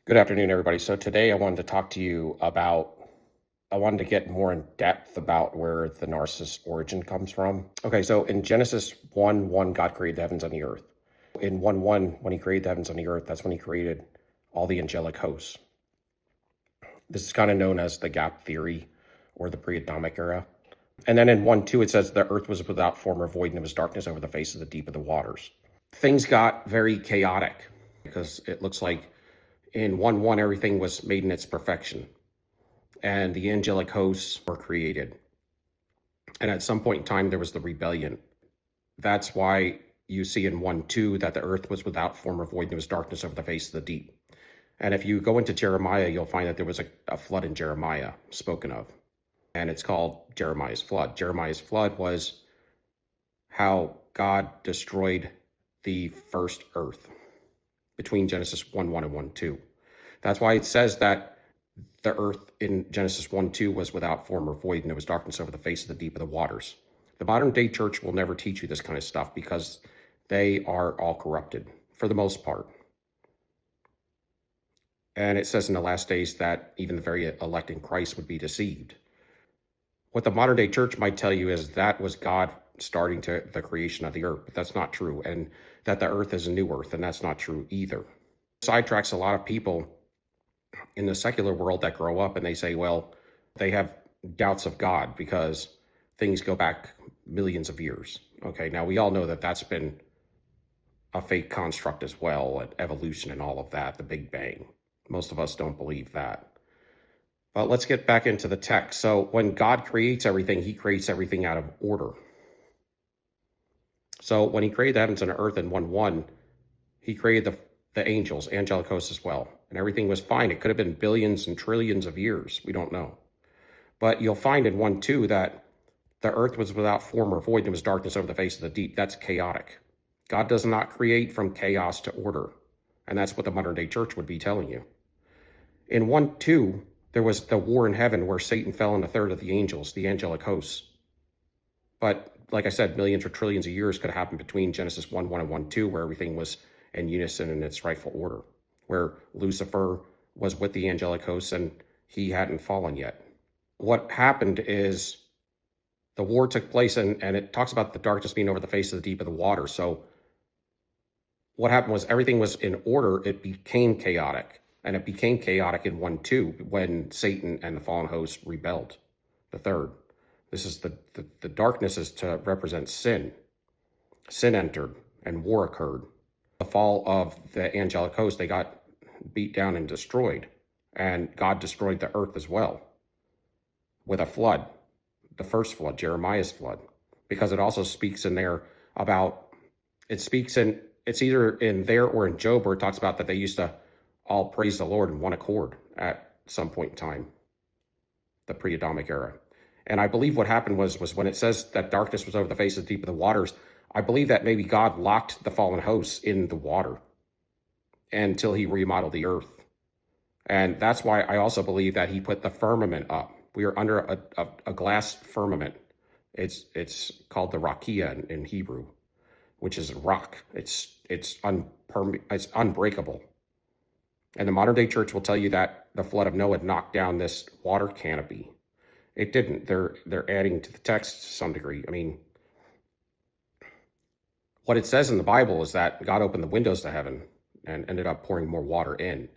Good afternoon, everybody. So today I wanted to talk to you about, I wanted to get more in depth about where the narcissist origin comes from. Okay, so in Genesis 1:1, God created the heavens and the earth. In 1:1, when he created the heavens and the earth, that's when he created all the angelic hosts. This is kind of known as the gap theory or the pre-Adamic era. And then in 1:2, it says the earth was without form or void and there was darkness over the face of the deep of the waters. Things got very chaotic because it looks like in 1:1, everything was made in its perfection and the angelic hosts were created. And at some point in time, there was the rebellion. That's why you see in 1:2 that the earth was without form or void and there was darkness over the face of the deep. And if you go into Jeremiah, you'll find that there was a flood in Jeremiah spoken of. And it's called Jeremiah's flood. Jeremiah's flood was how God destroyed the first earth between Genesis 1:1 and 1:2. That's why it says that the earth in Genesis 1:2 was without form or void, and there was darkness over the face of the deep of the waters. The modern day church will never teach you this kind of stuff because they are all corrupted for the most part. And it says in the last days that even the very elect in Christ would be deceived. What the modern day church might tell you is that was God starting to the creation of the earth, but that's not true. And that the earth is a new earth, and that's not true either. Sidetracks a lot of people in the secular world that grow up and they say, well, they have doubts of God because things go back millions of years. Okay, now we all know that that's been a fake construct as well, evolution and all of that, the Big Bang. Most of us don't believe that. But let's get back into the text. So when God creates everything, he creates everything out of order. So when he created the heavens and the earth in 1:1, he created the angels, angelic hosts as well. And everything was fine. It could have been billions and trillions of years. We don't know. But you'll find in 1:2 that the earth was without form or void and there was darkness over the face of the deep. That's chaotic. God does not create from chaos to order. And that's what the modern day church would be telling you. In 1:2, there was the war in heaven where Satan fell on a third of the angels, the angelic hosts. But like I said, millions or trillions of years could happen between Genesis 1:1 and 1:2, where everything was in unison in its rightful order, where Lucifer was with the angelic hosts and he hadn't fallen yet. What happened is the war took place, and it talks about the darkness being over the face of the deep of the water. So what happened was everything was in order. It became chaotic, and it became chaotic in 1:2 when Satan and the fallen host rebelled. The third. This is the darkness is to represent sin. Sin entered and war occurred. The fall of the angelic host, they got beat down and destroyed. And God destroyed the earth as well with a flood, the first flood, Jeremiah's flood, because it also speaks in there about, it's either in there or in Job where it talks about that they used to all praise the Lord in one accord at some point in time, the pre-Adamic era. And I believe what happened was when it says that darkness was over the face of the deep of the waters, I believe that maybe God locked the fallen hosts in the water until he remodeled the earth. And that's why I also believe that he put the firmament up. We are under a glass firmament. It's called the rakia in Hebrew, which is rock. It's unbreakable. And the modern day church will tell you that the flood of Noah knocked down this water canopy. It didn't. They're adding to the text to some degree. I mean, what it says in the Bible is that God opened the windows to heaven and ended up pouring more water in.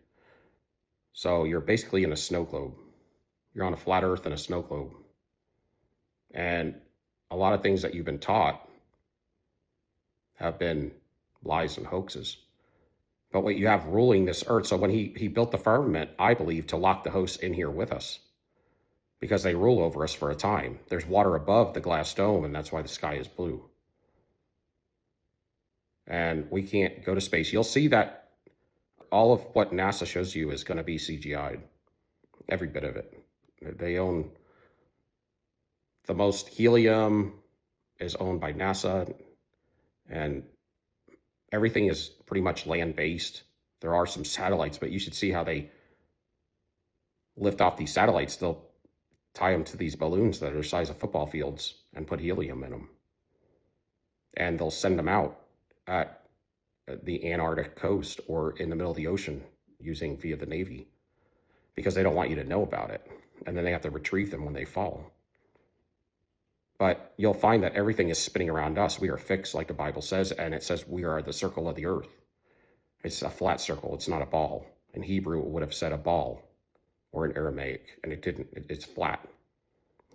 So you're basically in a snow globe. You're on a flat earth in a snow globe. And a lot of things that you've been taught have been lies and hoaxes. But what you have ruling this earth, so when he built the firmament, I believe, to lock the hosts in here with us, because they rule over us for a time. There's water above the glass dome, and that's why the sky is blue. And we can't go to space. You'll see that all of what NASA shows you is going to be CGI'd. Every bit of it. They own the most helium is owned by NASA, and everything is pretty much land-based. There are some satellites, but you should see how they lift off these satellites. They'll tie them to these balloons that are the size of football fields and put helium in them. And they'll send them out at the Antarctic coast or in the middle of the ocean using via the Navy because they don't want you to know about it. And then they have to retrieve them when they fall. But you'll find that everything is spinning around us. We are fixed, like the Bible says, and it says we are the circle of the earth. It's a flat circle. It's not a ball. In Hebrew, it would have said a ball, or in Aramaic, and it didn't. It's flat.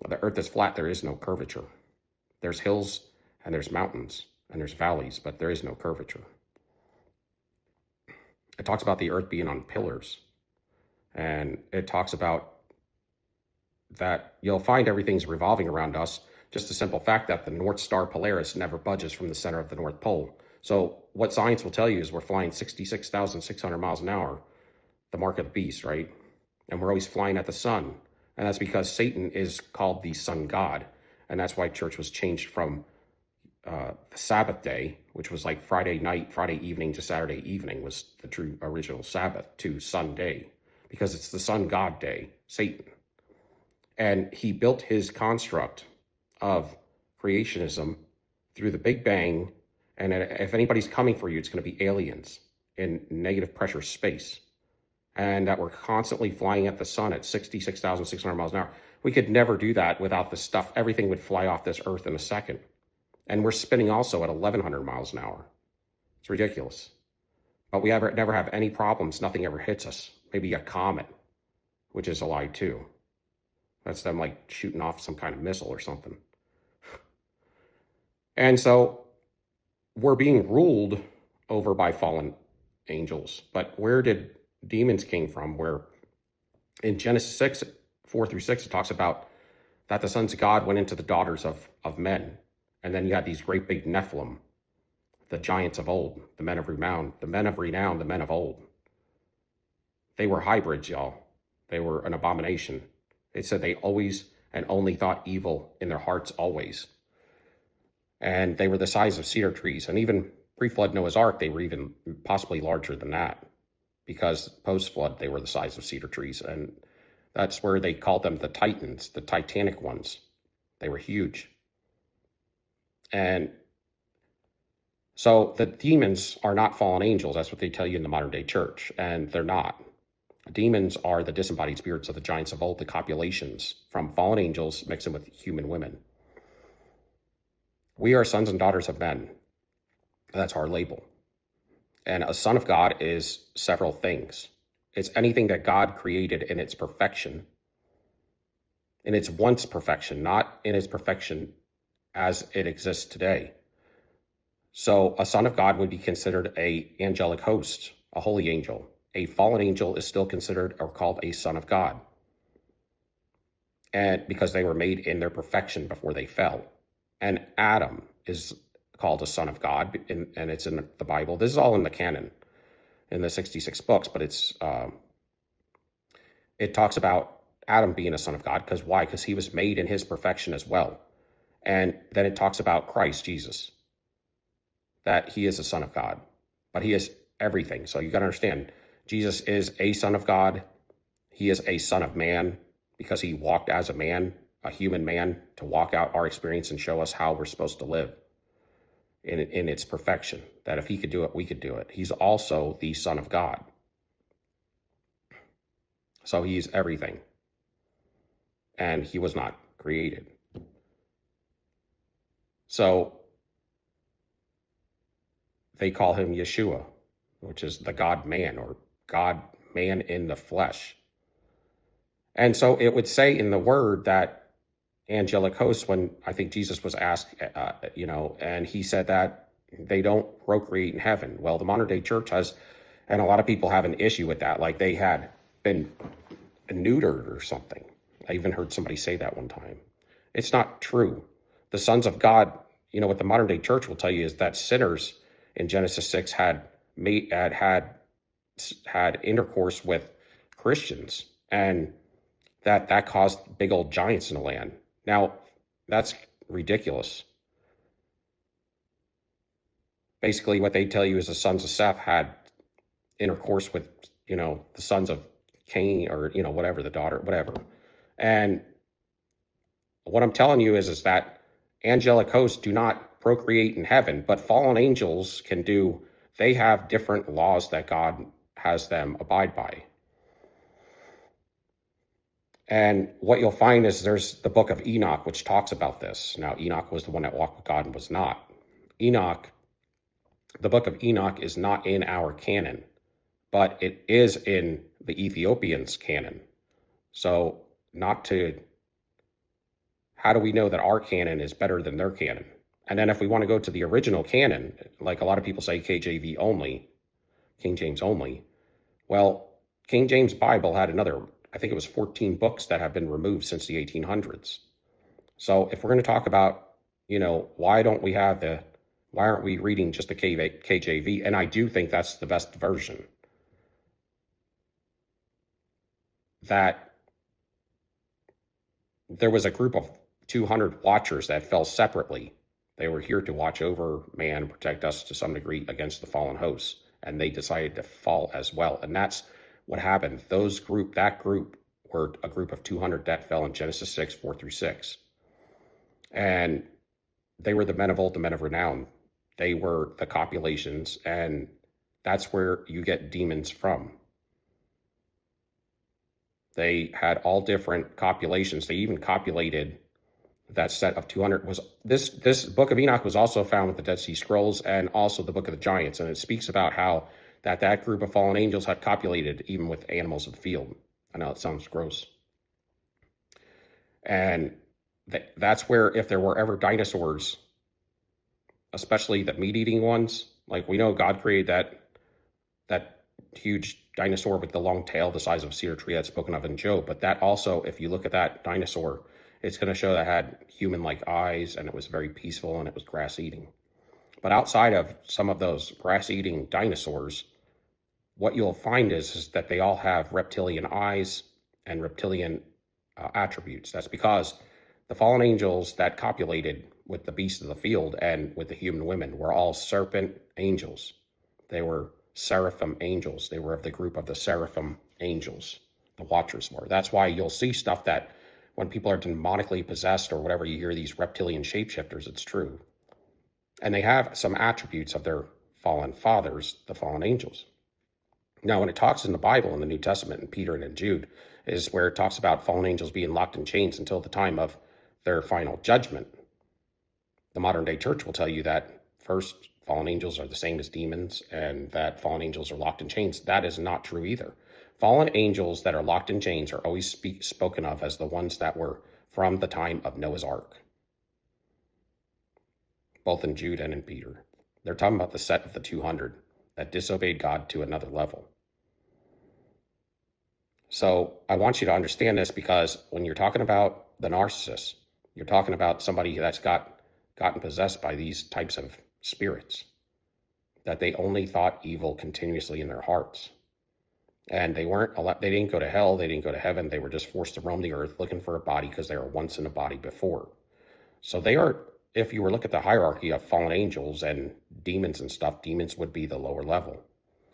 The earth is flat. There is no curvature. There's hills, and there's mountains, and there's valleys, but there is no curvature. It talks about the earth being on pillars, and it talks about that you'll find everything's revolving around us. Just the simple fact that the North Star Polaris never budges from the center of the North Pole. So what science will tell you is we're flying 66,600 miles an hour, the mark of the beast, right? And we're always flying at the sun. And that's because Satan is called the sun god. And that's why church was changed from the Sabbath day, which was like Friday night, Friday evening to Saturday evening was the true original Sabbath, to Sunday, because it's the sun god day, Satan. And he built his construct of creationism through the Big Bang. And if anybody's coming for you, it's going to be aliens in negative pressure space. And that we're constantly flying at the sun at 66,600 miles an hour. We could never do that without the stuff. Everything would fly off this earth in a second. And we're spinning also at 1,100 miles an hour. It's ridiculous. But we never have any problems. Nothing ever hits us. Maybe a comet, which is a lie too. That's them like shooting off some kind of missile or something. And so we're being ruled over by fallen angels. But where did demons came from? Where in Genesis 6, 4 through 6, it talks about that the sons of God went into the daughters of men. And then you had these great big Nephilim, the giants of old, the men of renown, the men of old. They were hybrids, y'all. They were an abomination. It said they always and only thought evil in their hearts always. And they were the size of cedar trees. And even pre-flood Noah's Ark, they were even possibly larger than that. Because post-flood, they were the size of cedar trees. And that's where they called them the Titans, the Titanic ones. They were huge. And so the demons are not fallen angels. That's what they tell you in the modern day church. And they're not. Demons are the disembodied spirits of the giants of old, the copulations from fallen angels mixing with human women. We are sons and daughters of men. That's our label. And a son of God is several things. It's anything that God created in its perfection, in its once perfection, not in its perfection as it exists today. So a son of God would be considered an angelic host, a holy angel. A fallen angel is still considered or called a son of God. And because they were made in their perfection before they fell. And Adam is called a son of God, and it's in the Bible. This is all in the canon, in the 66 books, but it talks about Adam being a son of God. Because why? Because he was made in his perfection as well. And then it talks about Christ, Jesus, that he is a son of God, but he is everything. So you got to understand, Jesus is a son of God. He is a son of man because he walked as a man, a human man, to walk out our experience and show us how we're supposed to live in its perfection, that if he could do it, we could do it. He's also the Son of God. So he's everything. And he was not created. So they call him Yeshua, which is the God-man, or God-man in the flesh. And so it would say in the word that angelic hosts, when I think Jesus was asked, and he said that they don't procreate in heaven. Well, the modern day church has, and a lot of people have an issue with that, like they had been neutered or something. I even heard somebody say that one time. It's not true. The sons of God, what the modern day church will tell you is that sinners in Genesis 6 had intercourse with Christians, and that caused big old giants in the land. Now, that's ridiculous. Basically, what they tell you is the sons of Seth had intercourse with, the sons of Cain, or, whatever, the daughter, whatever. And what I'm telling you is that angelic hosts do not procreate in heaven, but fallen angels can do. They have different laws that God has them abide by. And what you'll find is there's the book of Enoch, which talks about this. Now, Enoch was the one that walked with God and was not. Enoch, the book of Enoch is not in our canon, but it is in the Ethiopians' canon. So how do we know that our canon is better than their canon? And then if we want to go to the original canon, like a lot of people say KJV only, King James only, well, King James Bible had another, I think it was 14 books that have been removed since the 1800s. So if we're going to talk about, why aren't we reading just the KJV? And I do think that's the best version. That there was a group of 200 watchers that fell separately. They were here to watch over man, protect us to some degree against the fallen hosts, and they decided to fall as well. And that's what happened. That group were a group of 200 that fell in Genesis 6, 4 through 6. And they were the men of old, the men of renown. They were the copulations, and that's where you get demons from. They had all different copulations. They even copulated that set of 200. This book of Enoch was also found with the Dead Sea Scrolls and also the book of the Giants. And it speaks about how that group of fallen angels had copulated even with animals of the field. I know it sounds gross. And that's where, if there were ever dinosaurs, especially the meat-eating ones, like we know God created that huge dinosaur with the long tail, the size of a cedar tree that's spoken of in Job. But that also, if you look at that dinosaur, it's going to show that it had human-like eyes, and it was very peaceful, and it was grass-eating. But outside of some of those grass-eating dinosaurs, what you'll find is that they all have reptilian eyes and reptilian attributes. That's because the fallen angels that copulated with the beasts of the field and with the human women were all serpent angels. They were seraphim angels. They were of the group of the seraphim angels, the watchers were. That's why you'll see stuff that when people are demonically possessed or whatever, you hear these reptilian shapeshifters, it's true. And they have some attributes of their fallen fathers, the fallen angels. Now, when it talks in the Bible, in the New Testament, in Peter and in Jude, is where it talks about fallen angels being locked in chains until the time of their final judgment. The modern day church will tell you that first, fallen angels are the same as demons, and that fallen angels are locked in chains. That is not true either. Fallen angels that are locked in chains are always spoken of as the ones that were from the time of Noah's Ark, both in Jude and in Peter. They're talking about the set of the 200 that disobeyed God to another level. So I want you to understand this, because when you're talking about the narcissist, you're talking about somebody that's gotten possessed by these types of spirits, that they only thought evil continuously in their hearts. And they didn't go to hell, they didn't go to heaven, they were just forced to roam the earth looking for a body because they were once in a body before. So they are, if you were look at the hierarchy of fallen angels and demons and stuff, demons would be the lower level.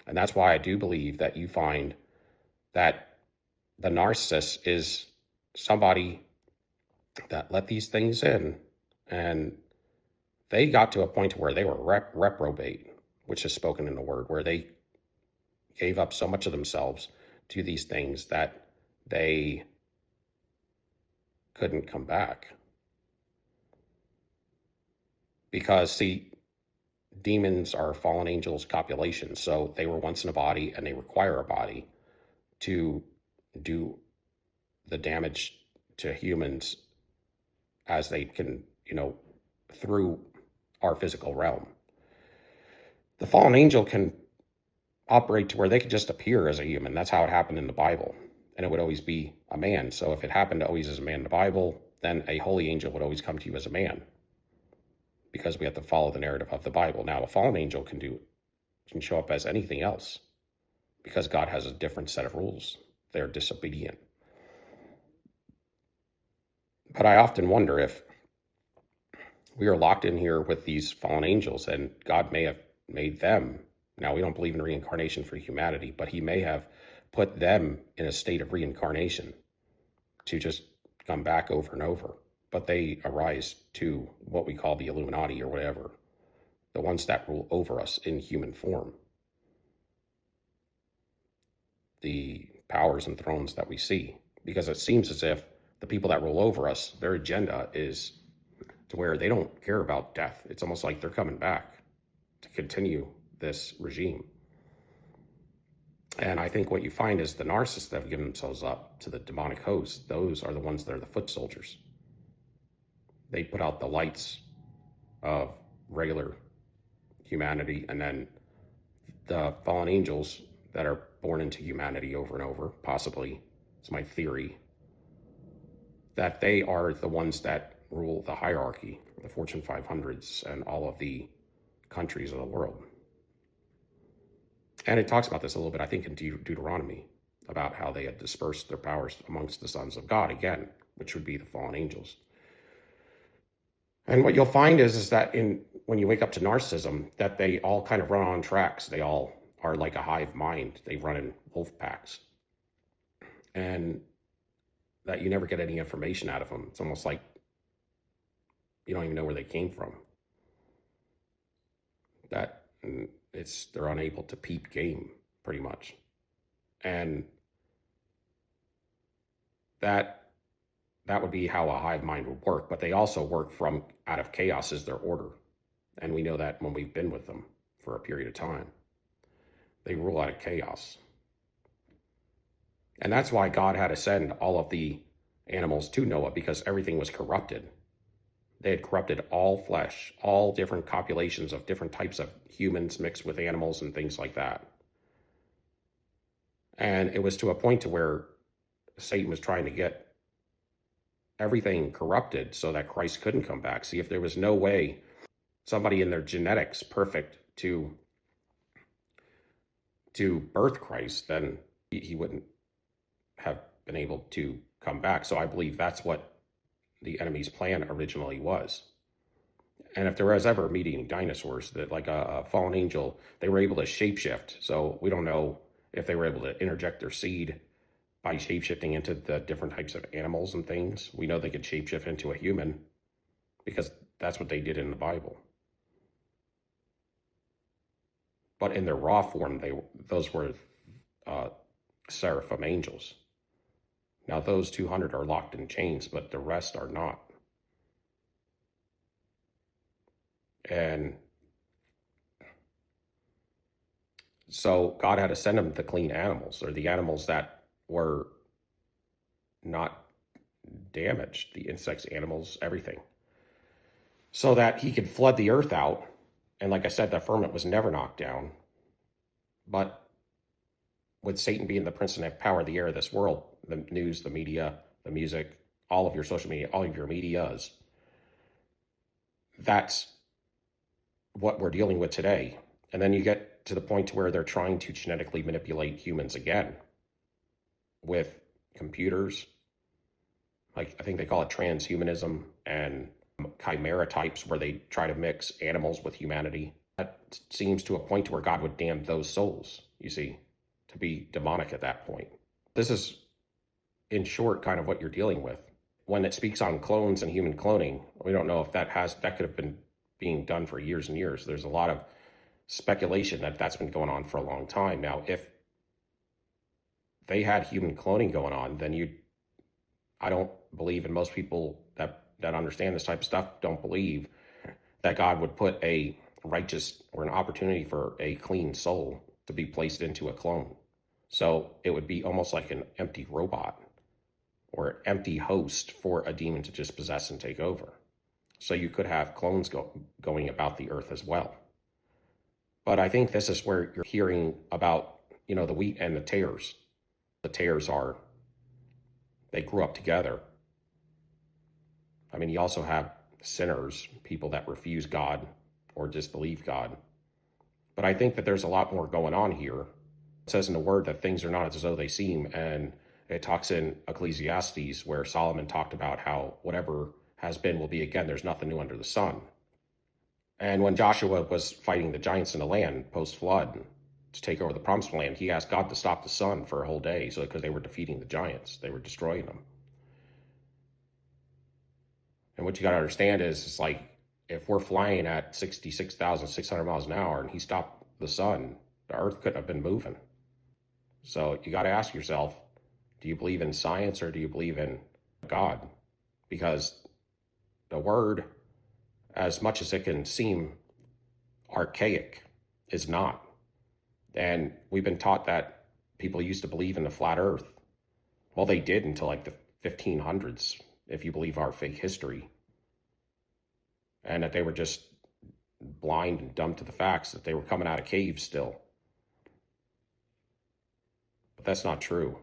And that's why I do believe that you find that the narcissist is somebody that let these things in, and they got to a point where they were reprobate, which is spoken in the word, where they gave up so much of themselves to these things that they couldn't come back. Because, see, demons are fallen angels' copulations, so they were once in a body, and they require a body to do the damage to humans as they can, through our physical realm. The fallen angel can operate to where they could just appear as a human. That's how it happened in the Bible. And it would always be a man. So if it happened always as a man in the Bible, then a holy angel would always come to you as a man, because we have to follow the narrative of the Bible. Now, a fallen angel can show up as anything else, because God has a different set of rules. They're disobedient. But I often wonder if we are locked in here with these fallen angels, and God may have made them. Now, we don't believe in reincarnation for humanity, but he may have put them in a state of reincarnation to just come back over and over. But they arise to what we call the Illuminati or whatever, the ones that rule over us in human form. the powers and thrones that we see, because it seems as if the people that rule over us, their agenda is to where they don't care about death. It's almost like they're coming back to continue this regime. And I think what you find is the narcissists that have given themselves up to the demonic hosts, those are the ones that are the foot soldiers. They put out the lights of regular humanity, and then the fallen angels that are born into humanity over and over, possibly, it's my theory, that they are the ones that rule the hierarchy, the Fortune 500s and all of the countries of the world. And it talks about this a little bit, I think, in Deuteronomy, about how they had dispersed their powers amongst the sons of God, again, which would be the fallen angels. And what you'll find is that when you wake up to narcissism, that they all kind of run on tracks. They all are like a hive mind. They run in wolf packs. And that you never get any information out of them. It's almost like you don't even know where they came from. That they're unable to peep game, pretty much. And that would be how a hive mind would work, but they also work from out of chaos is their order. And we know that when we've been with them for a period of time. They rule out of chaos. And that's why God had to send all of the animals to Noah, because everything was corrupted. They had corrupted all flesh, all different copulations of different types of humans mixed with animals and things like that. And it was to a point to where Satan was trying to get everything corrupted so that Christ couldn't come back. See, if there was no way somebody in their genetics perfect to birth Christ, then he wouldn't have been able to come back. So I believe that's what the enemy's plan originally was. And if there was ever meeting dinosaurs, that like a fallen angel, they were able to shapeshift. So we don't know if they were able to interject their seed by shapeshifting into the different types of animals and things. We know they could shapeshift into a human because that's what they did in the Bible. But in their raw form, those were seraphim angels. Now those 200 are locked in chains, but the rest are not. And so God had to send them the clean animals, or the animals that were not damaged, the insects, animals, everything, so that he could flood the earth out. And like I said, the firmament was never knocked down. But with Satan being the prince and power of the air of this world, the news, the media, the music, all of your social media, all of your medias, that's what we're dealing with today. And then you get to the point where they're trying to genetically manipulate humans again with computers. Like, I think they call it transhumanism, and chimera types, where they try to mix animals with humanity. That seems to a point where God would damn those souls, you see, to be demonic at that point. This is, in short, kind of what you're dealing with. When it speaks on clones and human cloning, we don't know if that could have been being done for years and years. There's a lot of speculation that that's been going on for a long time. Now, if they had human cloning going on, then I don't believe, and most people that understand this type of stuff don't believe, that God would put a righteous or an opportunity for a clean soul to be placed into a clone. So it would be almost like an empty robot or an empty host for a demon to just possess and take over. So you could have clones going about the earth as well. But I think this is where you're hearing about, the wheat and the tares. The tares they grew up together. I mean, you also have sinners, people that refuse God or disbelieve God. But I think that there's a lot more going on here. It says in the word that things are not as though they seem. And it talks in Ecclesiastes where Solomon talked about how whatever has been will be again. There's nothing new under the sun. And when Joshua was fighting the giants in the land post-flood to take over the promised land, he asked God to stop the sun for a whole day, because they were defeating the giants. They were destroying them. And what you got to understand is, it's like, if we're flying at 66,600 miles an hour and he stopped the sun, the earth couldn't have been moving. So you got to ask yourself, do you believe in science or do you believe in God? Because the word, as much as it can seem archaic, is not. And we've been taught that people used to believe in the flat earth. Well, they did until like the 1500s, if you believe our fake history. And that they were just blind and dumb to the facts, that they were coming out of caves still. But that's not true.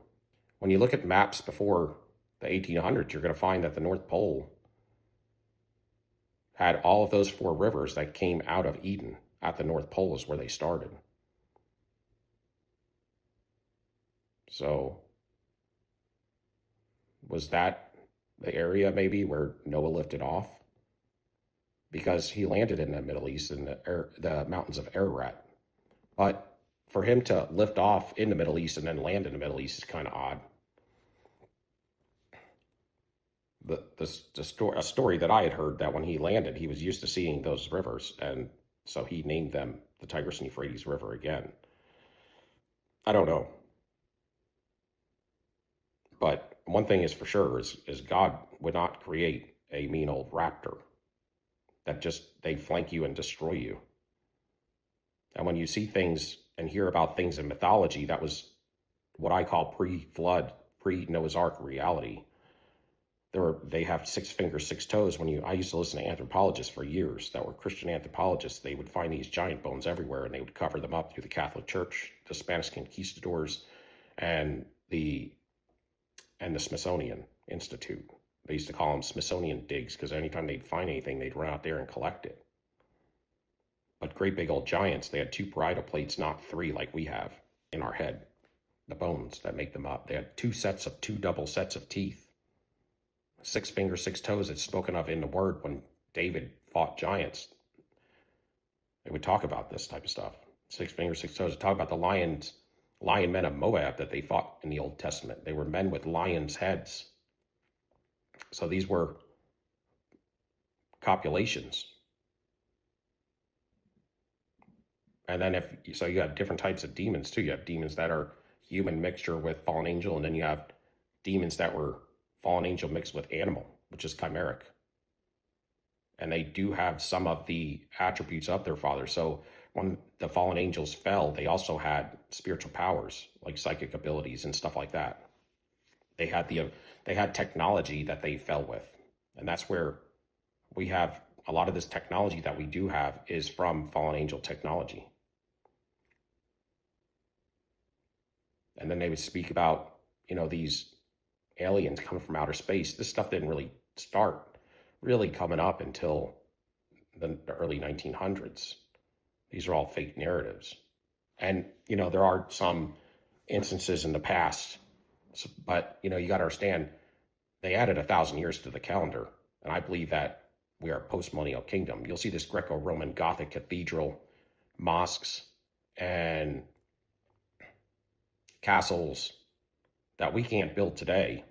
When you look at maps before the 1800s, you're going to find that the North Pole had all of those four rivers that came out of Eden. At the North Pole is where they started. So was that the area maybe where Noah lifted off? Because he landed in the Middle East in the mountains of Ararat. But for him to lift off in the Middle East and then land in the Middle East is kind of odd. A story that I had heard, that when he landed, he was used to seeing those rivers, and so he named them the Tigris and Euphrates River again. I don't know. But one thing is for sure is God would not create a mean old raptor that just, they flank you and destroy you. And when you see things and hear about things in mythology, that was what I call pre-flood, pre-Noah's Ark reality. They have 6 fingers, 6 toes. I used to listen to anthropologists for years that were Christian anthropologists. They would find these giant bones everywhere, and they would cover them up through the Catholic Church, the Spanish conquistadors, and the Smithsonian Institute. They used to call them Smithsonian digs, because anytime they'd find anything, they'd run out there and collect it. But great big old giants, they had 2 parietal plates, not 3 like we have in our head. The bones that make them up. They had 2 double sets of teeth. 6 fingers, 6 toes. It's spoken of in the word when David fought giants. They would talk about this type of stuff. 6 fingers, 6 toes. They talk about the lion men of Moab that they fought in the Old Testament. They were men with lions' heads. So these were copulations. And then you have different types of demons too. You have demons that are human mixture with fallen angel, and then you have demons that were fallen angel mixed with animal, which is chimeric. And they do have some of the attributes of their father. So when the fallen angels fell, they also had spiritual powers, like psychic abilities and stuff like that. They had technology that they fell with. And that's where we have a lot of this technology that we do have is from fallen angel technology. And then they would speak about, these aliens coming from outer space. This stuff didn't really start coming up until the early 1900s. These are all fake narratives. And, there are some instances in the past, but, you got to understand, they added 1,000 years to the calendar. And I believe that we are a post-millennial kingdom. You'll see this Greco-Roman Gothic cathedral, mosques, and castles that we can't build today,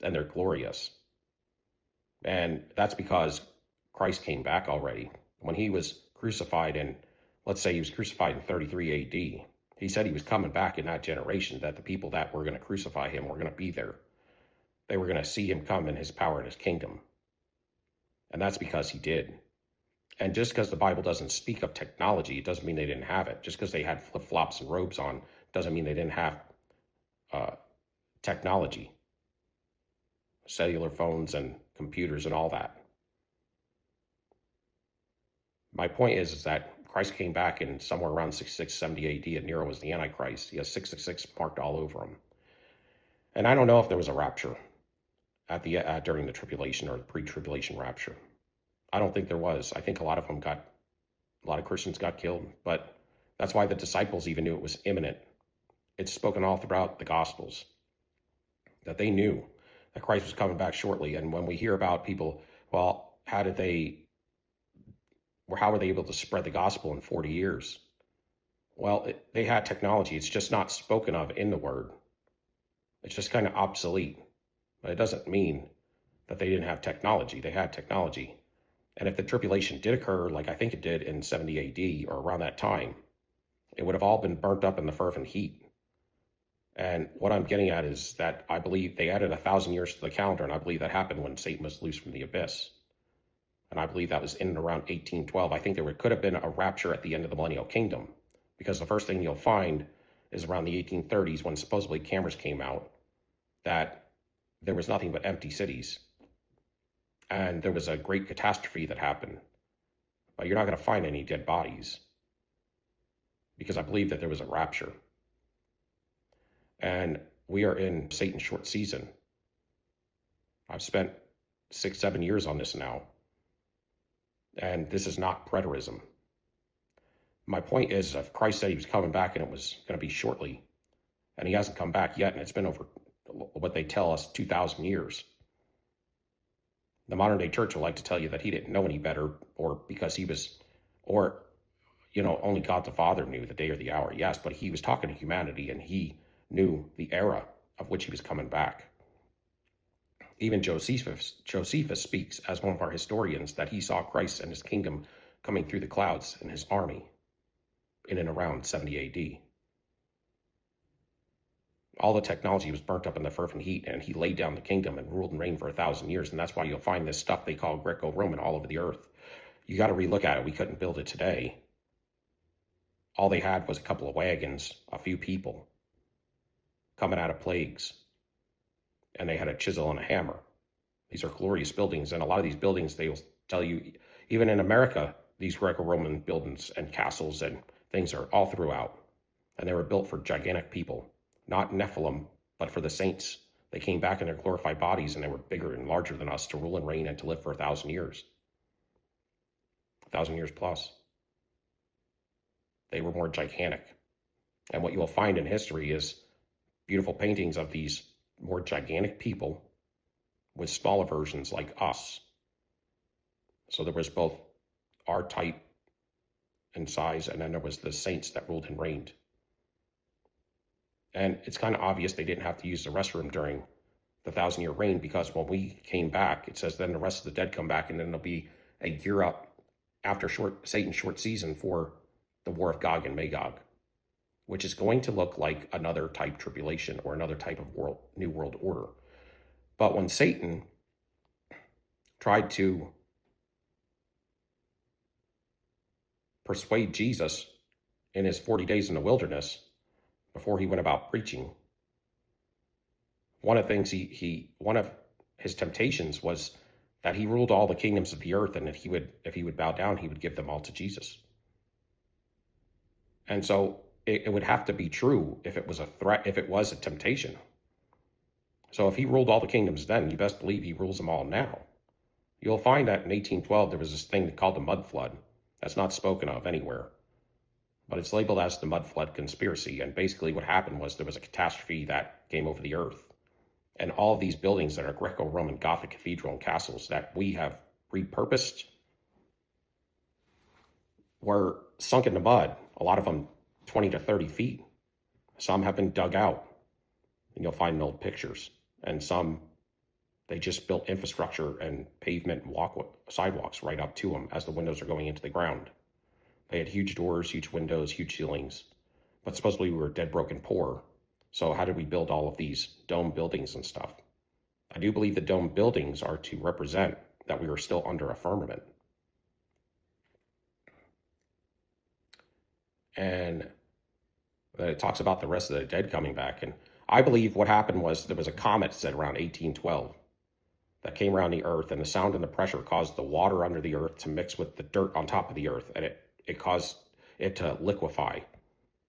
and they're glorious. And that's because Christ came back already. When he was crucified let's say he was crucified in 33 AD, he said he was coming back in that generation, that the people that were going to crucify him were going to be there. They were going to see him come in his power and his kingdom. And that's because he did. And just because the Bible doesn't speak of technology, it doesn't mean they didn't have it. Just because they had flip-flops and robes on doesn't mean they didn't have technology, cellular phones and computers and all that. My point is that Christ came back in somewhere around 66, 70 AD, and Nero was the Antichrist. He has 666 marked all over him. And I don't know if there was a rapture during the tribulation or the pre-tribulation rapture. I don't think there was. I think a lot of Christians got killed, but that's why the disciples even knew it was imminent. It's spoken all throughout the Gospels that they knew that Christ was coming back shortly. And when we hear about people, well, how were they able to spread the gospel in 40 years? Well, they had technology. It's just not spoken of in the word. It's just kind of obsolete. But it doesn't mean that they didn't have technology. They had technology. And if the tribulation did occur, like I think it did in 70 AD or around that time, it would have all been burnt up in the fervent heat. And what I'm getting at is that I believe they added 1,000 years to the calendar, and I believe that happened when Satan was loosed from the abyss. And I believe that was in and around 1812. I think could have been a rapture at the end of the millennial kingdom, because the first thing you'll find is around the 1830s, when supposedly cameras came out, that there was nothing but empty cities. And there was a great catastrophe that happened. But you're not going to find any dead bodies, because I believe that there was a rapture. And we are in Satan's short season. I've spent 6-7 years on this now. And this is not preterism. My point is, if Christ said he was coming back and it was going to be shortly, and he hasn't come back yet, and it's been over what they tell us 2,000 years. The modern day church will like to tell you that he didn't know any better, or because he was, or, only God the Father knew the day or the hour. Yes, but he was talking to humanity, and he knew the era of which he was coming back. Even Josephus speaks as one of our historians that he saw Christ and his kingdom coming through the clouds in his army in and around 70 AD. All the technology was burnt up in the fervent heat, and he laid down the kingdom and ruled and reigned for 1,000 years. And that's why you'll find this stuff they call Greco-Roman all over the earth. You got to relook at it. We couldn't build it today. All they had was a couple of wagons, a few people coming out of plagues, and they had a chisel and a hammer. These are glorious buildings, and a lot of these buildings, they will tell you, even in America, these Greco-Roman buildings and castles and things are all throughout. And they were built for gigantic people, not Nephilim, but for the saints. They came back in their glorified bodies, and they were bigger and larger than us to rule and reign and to live for 1,000 years. 1,000 years plus. They were more gigantic. And what you will find in history is beautiful paintings of these more gigantic people with smaller versions like us. So there was both our type and size, and then there was the saints that ruled and reigned. And it's kind of obvious they didn't have to use the restroom during the 1,000-year reign, because when we came back, it says then the rest of the dead come back, and then there'll be a year up after Satan's short season for the war of Gog and Magog, which is going to look like another type tribulation or another type of new world order. But when Satan tried to persuade Jesus in his 40 days in the wilderness, before he went about preaching, one of the things one of his temptations was that he ruled all the kingdoms of the earth, and if he would bow down, he would give them all to Jesus. And so it would have to be true if it was a threat, if it was a temptation. So if he ruled all the kingdoms then, you best believe he rules them all now. You'll find that in 1812, there was this thing called the mud flood. That's not spoken of anywhere, but it's labeled as the mud flood conspiracy. And basically what happened was there was a catastrophe that came over the earth. And all of these buildings that are Greco-Roman Gothic cathedral and castles that we have repurposed were sunk in the mud, a lot of them 20 to 30 feet. Some have been dug out, and you'll find old pictures. And some, they just built infrastructure and pavement and sidewalks right up to them as the windows are going into the ground. They had huge doors, huge windows, huge ceilings. But supposedly we were dead, broken, poor. So how did we build all of these dome buildings and stuff? I do believe the dome buildings are to represent that we were still under a firmament. And it talks about the rest of the dead coming back. And I believe what happened was there was a comet set around 1812 that came around the earth, and the sound and the pressure caused the water under the earth to mix with the dirt on top of the earth, and it caused it to liquefy.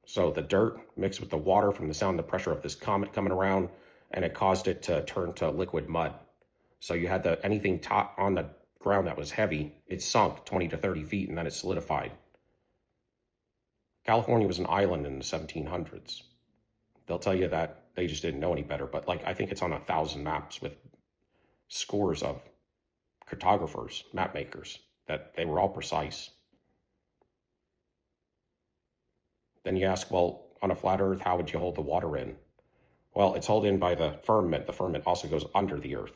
So the dirt mixed with the water from the sound and the pressure of this comet coming around, and it caused it to turn to liquid mud. So you had anything on the ground that was heavy, it sunk 20 to 30 feet, and then it solidified. California was an island in the 1700s. They'll tell you that they just didn't know any better, but I think it's on 1,000 maps with scores of cartographers, map makers, that they were all precise. Then you ask, well, on a flat earth, how would you hold the water in? Well, it's held in by the firmament. The firmament also goes under the earth.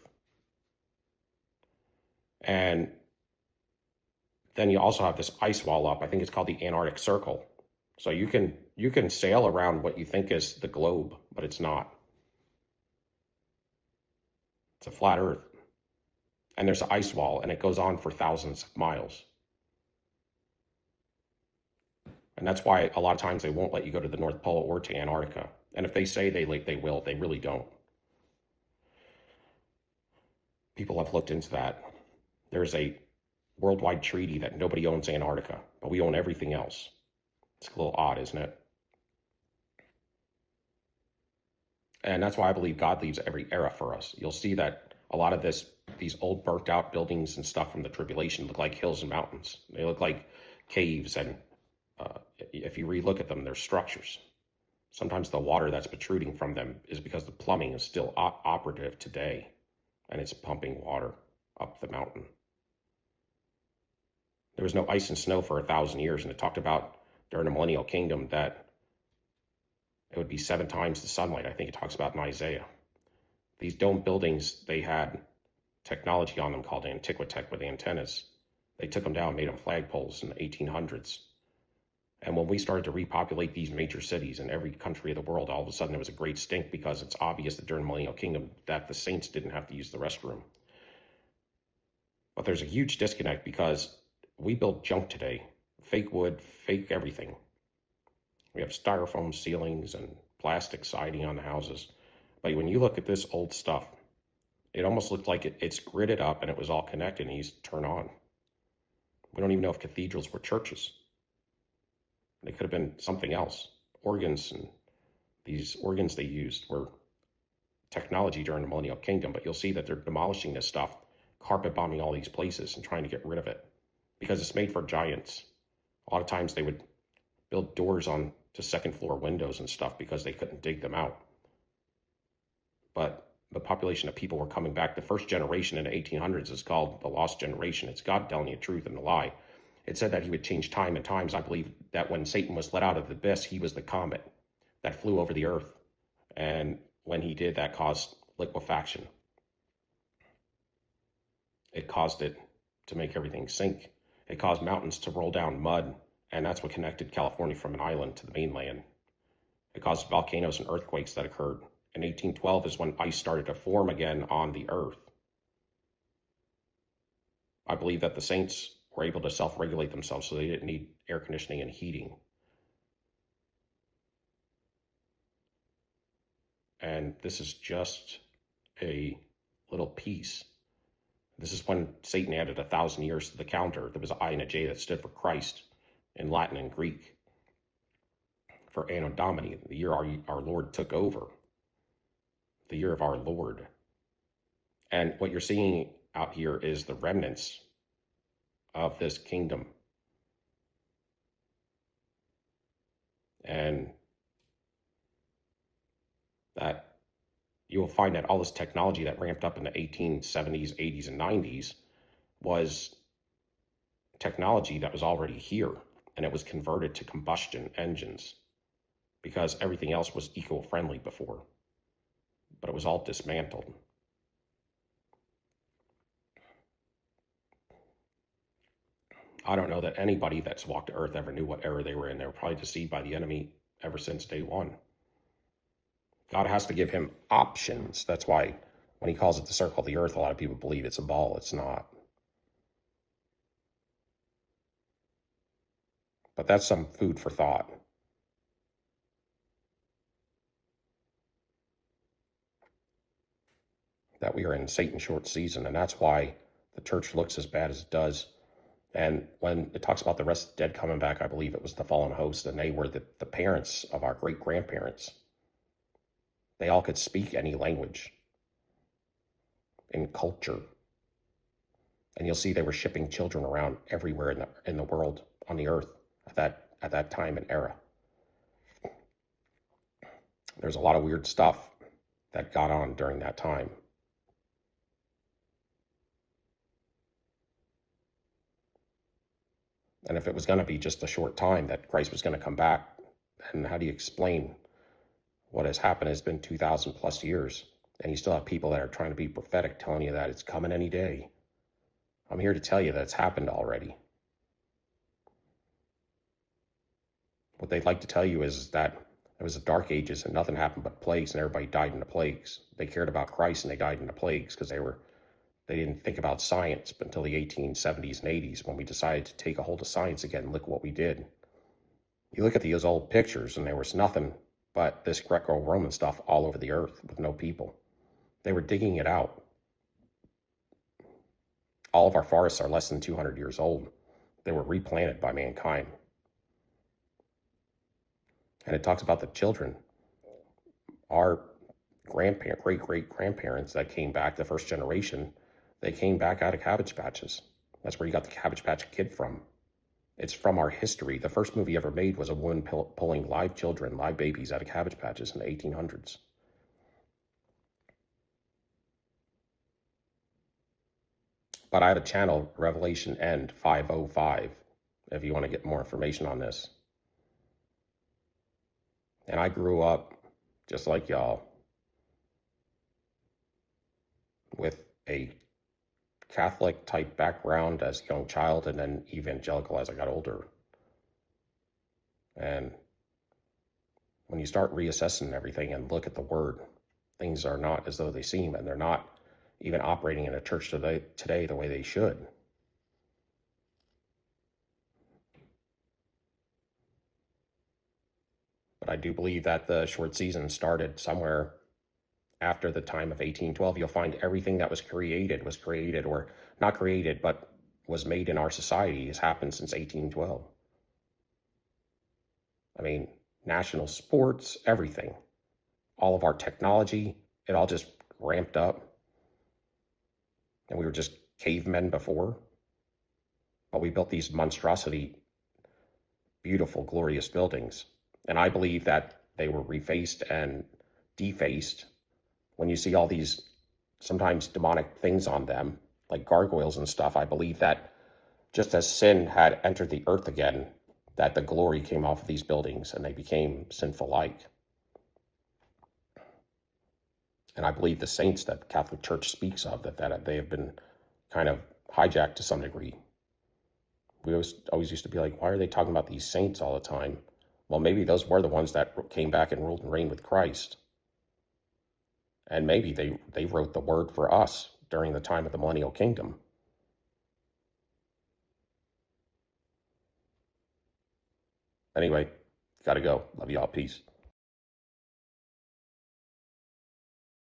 And then you also have this ice wall up. I think it's called the Antarctic Circle. So you can sail around what you think is the globe, but it's not. It's a flat Earth. And there's an ice wall, and it goes on for thousands of miles. And that's why a lot of times they won't let you go to the North Pole or to Antarctica. And if they say they will, they really don't. People have looked into that. There's a worldwide treaty that nobody owns Antarctica, but we own everything else. It's a little odd, isn't it? And that's why I believe God leaves every era for us. You'll see that a lot of these old burnt out buildings and stuff from the tribulation look like hills and mountains. They look like caves, and if you re-look at them, they're structures. Sometimes the water that's protruding from them is because the plumbing is still operative today, and it's pumping water up the mountain. There was no ice and snow for 1,000 years, and it talked about during the millennial kingdom that it would be 7 times the sunlight. I think it talks about in Isaiah. These dome buildings, they had technology on them called Antiquity with antennas. They took them down, made them flagpoles in the 1800s. And when we started to repopulate these major cities in every country of the world, all of a sudden there was a great stink, because it's obvious that during the millennial kingdom that the saints didn't have to use the restroom. But there's a huge disconnect, because we build junk today. Fake wood, fake everything. We have styrofoam ceilings and plastic siding on the houses. But when you look at this old stuff, it almost looked like it's gridded up and it was all connected and you just turn on. We don't even know if cathedrals were churches. They could have been something else. Organs, and these organs they used were technology during the millennial kingdom, but you'll see that they're demolishing this stuff, carpet bombing all these places and trying to get rid of it, because it's made for giants. A lot of times they would build doors on to second floor windows and stuff because they couldn't dig them out. But the population of people were coming back. The first generation in the 1800s is called the lost generation. It's God telling you the truth and the lie. It said that he would change time and times. I believe that when Satan was let out of the abyss, he was the comet that flew over the earth. And when he did, that caused liquefaction. It caused it to make everything sink. It caused mountains to roll down mud. And that's what connected California from an island to the mainland. It caused volcanoes and earthquakes that occurred. In 1812 is when ice started to form again on the earth. I believe that the saints were able to self-regulate themselves, so they didn't need air conditioning and heating. And this is just a little piece. This is when Satan added 1,000 years to the calendar. There was an I and a J that stood for Christ in Latin and Greek. For Anno Domini, the year our Lord took over. The year of our Lord. And what you're seeing out here is the remnants of this kingdom. And that you will find that all this technology that ramped up in the 1870s, 80s, and 90s was technology that was already here, and it was converted to combustion engines because everything else was eco-friendly before, but it was all dismantled. I don't know that anybody that's walked the earth ever knew what era they were in. They were probably deceived by the enemy ever since day one. God has to give him options. That's why when he calls it the circle of the earth, a lot of people believe it's a ball. It's not. But that's some food for thought. That we are in Satan's short season, and that's why the church looks as bad as it does. And when it talks about the rest of the dead coming back, I believe it was the fallen host, and they were the parents of our great-grandparents. They all could speak any language in culture. And you'll see they were shipping children around everywhere in the world, on the earth, at that time and era. There's a lot of weird stuff that got on during that time. And if it was going to be just a short time that Christ was going to come back, then how do you explain what has happened? It's been 2,000 plus years, and you still have people that are trying to be prophetic, telling you that it's coming any day. I'm here to tell you that it's happened already. What they'd like to tell you is that it was the Dark Ages and nothing happened but plagues and everybody died in the plagues. They cared about Christ and they died in the plagues because they didn't think about science until the 1870s and 80s when we decided to take a hold of science again. And look what we did. You look at these old pictures and there was nothing but this Greco-Roman stuff all over the earth with no people. They were digging it out. All of our forests are less than 200 years old. They were replanted by mankind. And it talks about the children. Our great-great-grandparents that came back, the first generation, they came back out of Cabbage Patches. That's where you got the Cabbage Patch Kid from. It's from our history. The first movie ever made was a woman pulling live children, live babies out of Cabbage Patches in the 1800s. But I had a channel, Revelation End 505, if you want to get more information on this. And I grew up, just like y'all, with a Catholic type background as a young child and then evangelical as I got older. And when you start reassessing everything and look at the word, things are not as though they seem, and they're not even operating in a church today the way they should. But I do believe that the short season started somewhere after the time of 1812. You'll find everything that was created, or not created, but was made in our society has happened since 1812. I mean, national sports, everything, all of our technology, it all just ramped up. And we were just cavemen before. But we built these monstrosity, beautiful, glorious buildings. And I believe that they were refaced and defaced. When you see all these sometimes demonic things on them, like gargoyles and stuff, I believe that just as sin had entered the earth again, that the glory came off of these buildings and they became sinful-like. And I believe the saints that the Catholic Church speaks of, that they have been kind of hijacked to some degree. We always used to be like, why are they talking about these saints all the time? Well, maybe those were the ones that came back and ruled and reigned with Christ. And maybe they wrote the word for us during the time of the millennial kingdom. Anyway, gotta go. Love y'all. Peace.